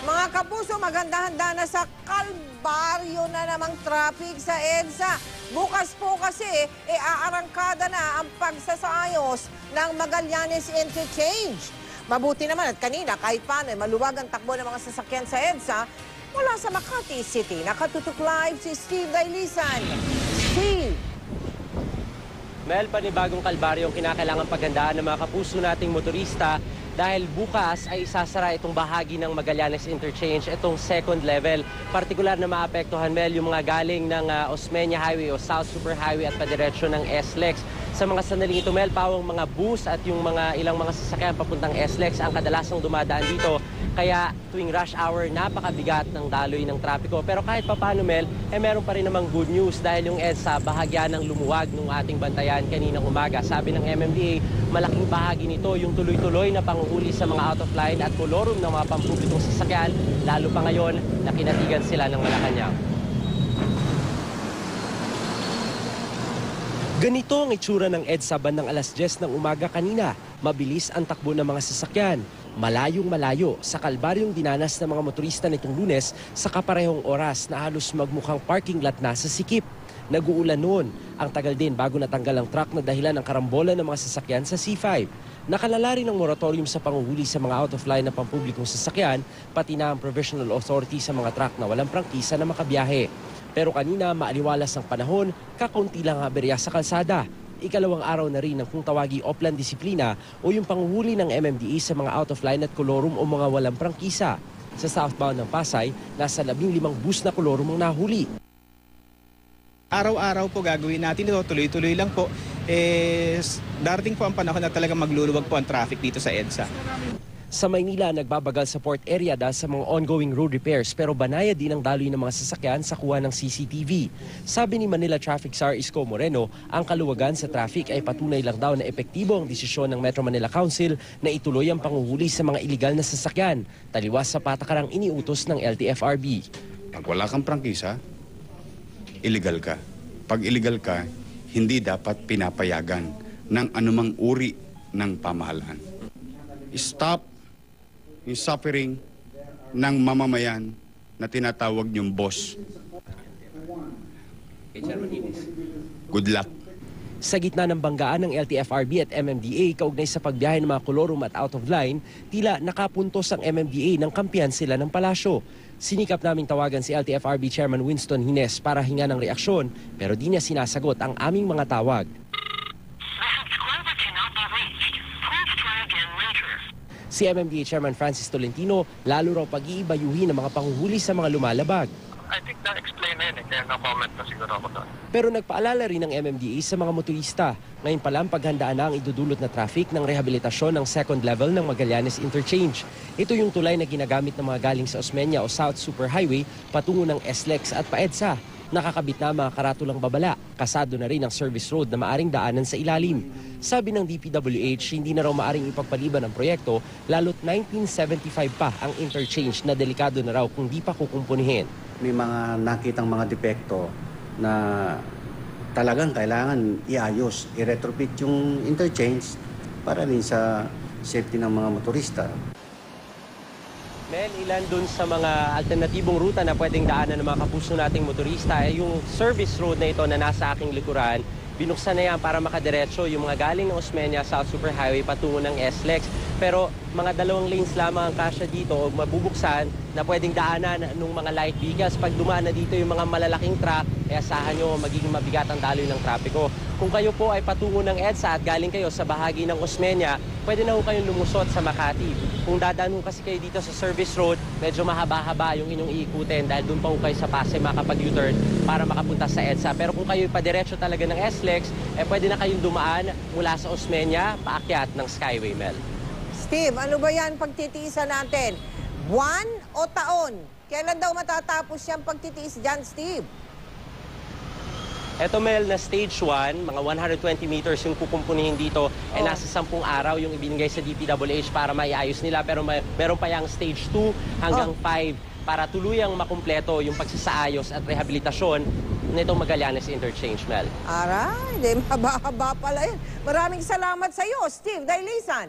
Mga kapuso, maganda-handa na sa kalbaryo na namang traffic sa EDSA. Bukas po kasi, aarangkada na ang pagsasaayos ng Magallanes Interchange. Mabuti naman at kanina kahit paano maluwag ang takbo ng mga sasakyan sa EDSA mula sa Makati City. Nakatutok live si Steve Dailisan. Steve! Mel, panibagong kalbaryo ang kinakailangan paghandaan ng mga kapuso nating motorista dahil bukas ay isasara itong bahagi ng Magallanes Interchange, itong second level. Partikular na maapektuhan, Mel, yung mga galing ng Osmeña Highway o South Super Highway at padiretso ng SLEX. Sa mga sandaling ito, Mel, pawang mga bus at yung ilang mga sasakyan papuntang SLEX ang kadalasang dumadaan dito. Kaya tuwing rush hour, napakabigat ng daloy ng trapiko. Pero kahit papano, Mel, meron pa rin namang good news dahil yung EDSA bahagya ng lumuwag ng ating bantayan kaninang umaga. Sabi ng MMDA, malaking bahagi nito yung tuloy-tuloy na panguhuli sa mga out-of-line at kolorum ng mga pampublikong sasakyan, lalo pa ngayon na kinatigan sila ng Malacanang. Ganito ang itsura ng EDSA bandang alas 10 ng umaga kanina. Mabilis ang takbo ng mga sasakyan. Malayong malayo sa kalbaryong dinanas ng mga motorista nitong Lunes sa kaparehong oras na halos magmukhang parking lot na sa sikip. Nag-uulan noon. Ang tagal din bago natanggal ang truck na dahilan ng karambola ng mga sasakyan sa C5. Nakalala rin ang moratorium sa panguhuli sa mga out-of-line na pampublikong sasakyan, pati na ang provisional authority sa mga truck na walang prangkisa na makabiyahe. Pero kanina, maaliwalas ang panahon, kakaunti lang ang aberya sa kalsada. Ikalawang araw na rin ang kung tawagi Oplan Disiplina o yung panguhuli ng MMDA sa mga out-of-line at kolorum o mga walang prangkisa. Sa southbound ng Pasay, nasa 15 bus na kolorum ang nahuli. Araw-araw po gagawin natin ito, tuloy-tuloy lang po. Darating po ang panahon na talagang magluluwag po ang traffic dito sa EDSA. Sa Maynila, nagbabagal sa port area dahil sa mga ongoing road repairs pero banaya din ang daloy ng mga sasakyan sa kuha ng CCTV. Sabi ni Manila Traffic Czar Isko Moreno, ang kaluwagan sa traffic ay patunay lang daw na epektibo ang desisyon ng Metro Manila Council na ituloy ang panguhuli sa mga iligal na sasakyan, taliwas sa patakarang iniutos ng LTFRB. Pag wala kang prangkisa, illegal ka. Pag illegal ka, hindi dapat pinapayagan ng anumang uri ng pamahalaan. Stop yung suffering ng mamamayan na tinatawag niyong boss. Good luck. Sa gitna ng banggaan ng LTFRB at MMDA kaugnay sa pagbiyahe ng mga kolorum at out of line, tila nakapuntos ang MMDA ng kampiyan sila ng palasyo. Sinikap naming tawagan si LTFRB Chairman Winston Hines para hinga ng reaksyon pero di niya sinasagot ang aming mga tawag. Si MMDA Chairman Francis Tolentino lalo raw pag-iibayuhin ng mga panguhuli sa mga lumalabag. I think na-explain na yun kaya na-comment na siguro ako doon. Pero nagpaalala rin ng MMDA sa mga motorista. Ngayon pa lang paghandaan na ang idudulot na traffic ng rehabilitasyon ng second level ng Magallanes Interchange. Ito yung tulay na ginagamit ng mga galing sa Osmeña o South Super Highway patungo ng SLEX at PAEDSA. Nakakabit na mga karatulang babala. Kasado na rin ang service road na maaring daanan sa ilalim. Sabi ng DPWH, hindi na raw maaring ipagpaliban ang proyekto lalo't 1975 pa ang interchange na delikado na raw kung di pa kukumpunihin. May mga nakitang mga depekto na talagang kailangan iayos, i-retrofit yung interchange para rin sa safety ng mga motorista. Mel, ilan dun sa mga alternatibong ruta na pwedeng daanan ng mga kapuso nating motorista ay yung service road na ito na nasa aking likuran. Binuksan na yan para makadiretso yung mga galing ng Osmeña South Super Highway patungo ng SLEX. Pero mga 2 lanes lamang ang kasya dito o mabubuksan na pwedeng daanan ng mga light vehicles. Pag dumaan na dito yung mga malalaking truck, asahan nyo magiging mabigat ang daloy ng trapiko. Kung kayo po ay patungo ng EDSA at galing kayo sa bahagi ng Osmeña, pwede na ho kayong lumusot sa Makati. Kung dadaan kasi kayo dito sa service road, medyo mahaba-haba yung inyong iikutin dahil doon pa ho kayo sa Pasay makapag-U-turn para makapunta sa EDSA. Pero kung kayo padiretso talaga ng SLEX, pwede na kayong dumaan mula sa Osmeña, paakyat ng Skyway, Mel. Steve, ano ba yan pagtitiisan natin? Buwan o taon? Kailan daw matatapos yung pagtitiis dyan, Steve? Eto, Mel, na stage 1, mga 120 meters yung kukumpunihin dito, nasa 10 araw yung ibinigay sa DPWH para maiayos nila. Pero meron pa yung stage 2 hanggang 5 para tuluyang makumpleto yung pagsasaayos at rehabilitasyon nitong Magallanes Interchange, Mel. Aray, mahaba-haba pala yun. Maraming salamat sa iyo, Steve Dailisan.